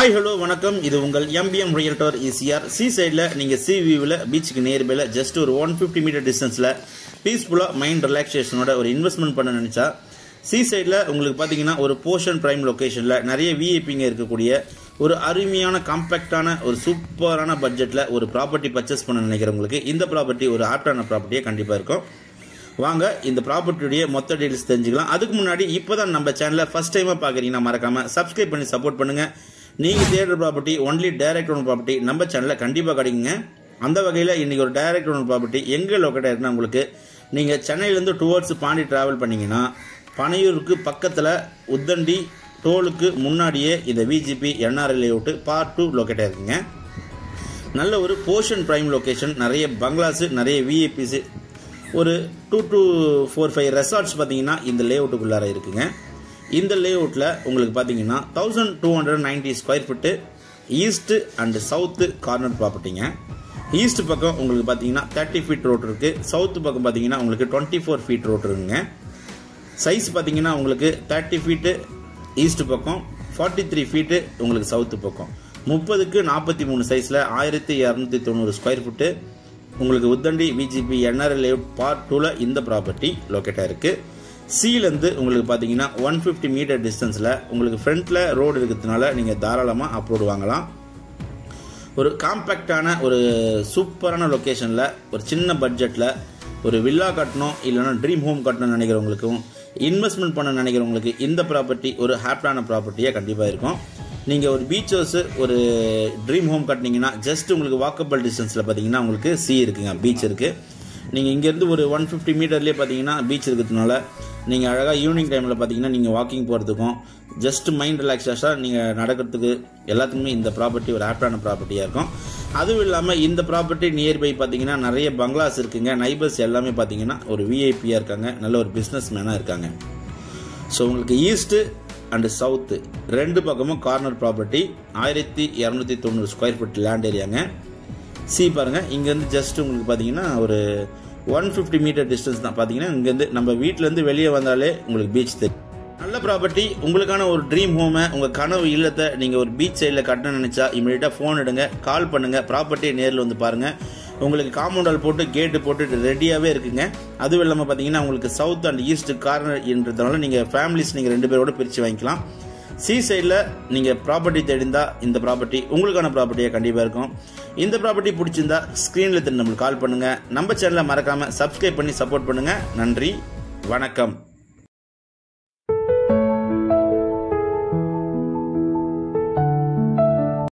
Hi hello வணக்கம். இது உங்கள் எம்பிஎம் ரியல்டர் ஈசிஆர். சி சைடில் நீங்கள் சி வியூவில் பீச்சுக்கு நியர்பையில் ஜஸ்ட் ஒரு 150 மீட்டர் டிஸ்டன்ஸில் பீஸ்ஃபுல்லாக மைண்ட் ரிலாக்ஸேஷனோட ஒரு இன்வெஸ்ட்மெண்ட் பண்ண நினச்சா சி சைடில் உங்களுக்கு பார்த்தீங்கன்னா ஒரு போர்ஷன் பிரைம் லொக்கேஷனில் நிறைய விஐபிங்க இருக்கக்கூடிய ஒரு அருமையான காம்பேக்டான ஒரு சூப்பரான பட்ஜெட்டில் ஒரு ப்ராப்பர்ட்டி பர்ச்சேஸ் பண்ண நினைக்கிறவங்களுக்கு இந்த ப்ராப்பர்ட்டி ஒரு ஆப்டான ப்ராப்பர்ட்டியாக கண்டிப்பாக இருக்கும். வாங்க இந்த ப்ராப்பர்ட்டியுடைய மொத்த டீடைல்ஸ் தெரிஞ்சுக்கலாம். அதுக்கு முன்னாடி இப்போ தான் நம்ம சேனலை ஃபர்ஸ்ட் டைமாக பார்க்குறீங்கன்னா மறக்காமல் சப்ஸ்கிரைப் பண்ணி சப்போர்ட் பண்ணுங்கள். நீங்கள் தேடுற property only direct own property நம்ம சேனலில் கண்டிப்பாக கிடைக்குங்க. அந்த வகையில் இன்றைக்கி ஒரு டைரக்ட் ஓன் ப்ராப்பர்ட்டி எங்கே லொக்கேட் ஆயிருக்குன்னா, உங்களுக்கு நீங்கள் சென்னையிலேருந்து டுவர்ட்ஸ் பாண்டி ட்ராவல் பண்ணிங்கன்னா பனையூருக்கு பக்கத்தில் உத்தண்டி டோலுக்கு முன்னாடியே இந்த VGP NRL layout part 2 locate ஆயிருக்குங்க. நல்ல ஒரு போர்ஷன் பிரைம் லொக்கேஷன், நிறைய பங்களாஸு, நிறைய விஐபிஸு, ஒரு 2 to 4-5 ரெசார்ட்ஸ் பார்த்தீங்கன்னா இந்த லேஅவுட்டுக்குள்ளார இருக்குங்க. இந்த லேஅவுட்டில் உங்களுக்கு பார்த்தீங்கன்னா 1290 square feet east and south corner ப்ராப்பர்ட்டிங்க. ஈஸ்ட் பக்கம் உங்களுக்கு பார்த்தீங்கன்னா 30 ஃபீட் ரோட் இருக்குது. சவுத்து பக்கம் பார்த்தீங்கன்னா உங்களுக்கு 24 ஃபீட் ரோட் இருக்குங்க. சைஸ் பார்த்தீங்கன்னா உங்களுக்கு 30 ஃபீட்டு ஈஸ்ட் பக்கம், 43 ஃபீட்டு உங்களுக்கு சவுத்து பக்கம், 30க்கு 43 சைஸில் 1290 ஸ்கொயர் ஃபீட்டு உங்களுக்கு Uthandi VGP NRL layout part 2ல் இந்த ப்ராப்பர்ட்டி லொக்கேட் ஆயிருக்கு. சீலேருந்து உங்களுக்கு பார்த்தீங்கன்னா 150 மீட்டர் டிஸ்டன்ஸில் உங்களுக்கு ஃப்ரண்ட்டில் ரோடு இருக்கிறதுனால நீங்கள் தாராளமாக அப்ரோடு வாங்கலாம். ஒரு காம்பேக்டான ஒரு சூப்பரான லொக்கேஷனில் ஒரு சின்ன பட்ஜெட்டில் ஒரு வில்லா கட்டணும், இல்லைனா ட்ரீம் ஹோம் கட்டணும்னு நினைக்கிறவங்களுக்கும் இன்வெஸ்ட்மெண்ட் பண்ண நினைக்கிறவங்களுக்கு இந்த ப்ராப்பர்ட்டி ஒரு ஹாப்பியான ப்ராப்பர்ட்டியாக கண்டிப்பாக இருக்கும். நீங்கள் ஒரு பீச் ஹவுஸு, ஒரு ட்ரீம் ஹோம் கட்டினீங்கன்னா ஜஸ்ட் உங்களுக்கு வாக்கபிள் டிஸ்டன்ஸில் பார்த்தீங்கன்னா உங்களுக்கு சி இருக்குங்க, பீச் இருக்குது. நீங்கள் இங்கேருந்து ஒரு 150 மீட்டர்லேயே பார்த்தீங்கன்னா பீச் இருக்கிறதுனால நீங்கள் அழகாக ஈவினிங் டைமில் பார்த்தீங்கன்னா நீங்கள் வாக்கிங் போகிறதுக்கும் ஜஸ்ட் மைண்ட் ரிலாக்ஸேஷனாக நீங்கள் நடக்கிறதுக்கு எல்லாத்துக்குமே இந்த ப்ராப்பர்ட்டி ஒரு ஆப்டான ப்ராப்பர்ட்டியாக இருக்கும். அதுவும் இல்லாமல் இந்த ப்ராப்பர்ட்டி நியர்பை பார்த்தீங்கன்னா நிறைய பங்களாஸ் இருக்குங்க. நைபர்ஸ் எல்லாமே பார்த்தீங்கன்னா ஒரு விஐபியாக இருக்காங்க, நல்ல ஒரு பிஸ்னஸ் மேனாக இருக்காங்க. ஸோ உங்களுக்கு ஈஸ்ட்டு அண்டு சவுத்து ரெண்டு பக்கமும் corner property 1290 square feet land ஏரியாங்க. சி பாருங்கள், இங்கேருந்து ஜஸ்ட் உங்களுக்கு பார்த்தீங்கன்னா ஒரு 150 மீட்டர் டிஸ்டன்ஸ் தான். பார்த்தீங்கன்னா இங்கேருந்து நம்ம வீட்டிலேருந்து வெளியே வந்தாலே உங்களுக்கு பீச் தெரியும். நல்ல ப்ராப்பர்ட்டி. உங்களுக்கான ஒரு ட்ரீம் ஹோமை, உங்கள் கனவு இல்லத்தை நீங்கள் ஒரு பீச் சைடில் கட்டணும்னு நினச்சா இமீடியட்டாக ஃபோன் எடுங்க, கால் பண்ணுங்கள், ப்ராப்பர்ட்டியை நேரில் வந்து பாருங்கள். உங்களுக்கு காம்பவுண்டால் போட்டு கேட்டு போட்டு ரெடியாகவே இருக்குங்க. அதுவும் இல்லாமல் பார்த்தீங்கன்னா உங்களுக்கு சவுத் அண்ட் ஈஸ்ட் கார்னர் என்றதுனால நீங்கள் ஃபேமிலிஸ் நீங்கள் 2 பேரோட பிரித்து வாங்கிக்கலாம். சி சைடில் நீங்கள் ப்ராப்பர்ட்டி தெரிந்தால் இந்த ப்ராப்பர்ட்டி உங்களுக்கான ப்ராப்பர்ட்டியாக கண்டிப்பாக இருக்கும். இந்த ப்ராப்பர்ட்டி பிடிச்சிருந்தா ஸ்க்ரீனில் நம்மளுக்கு கால் பண்ணுங்கள். நம்ம சேனலை மறக்காமல் சப்ஸ்கிரைப் பண்ணி சப்போர்ட் பண்ணுங்கள். நன்றி, வணக்கம்.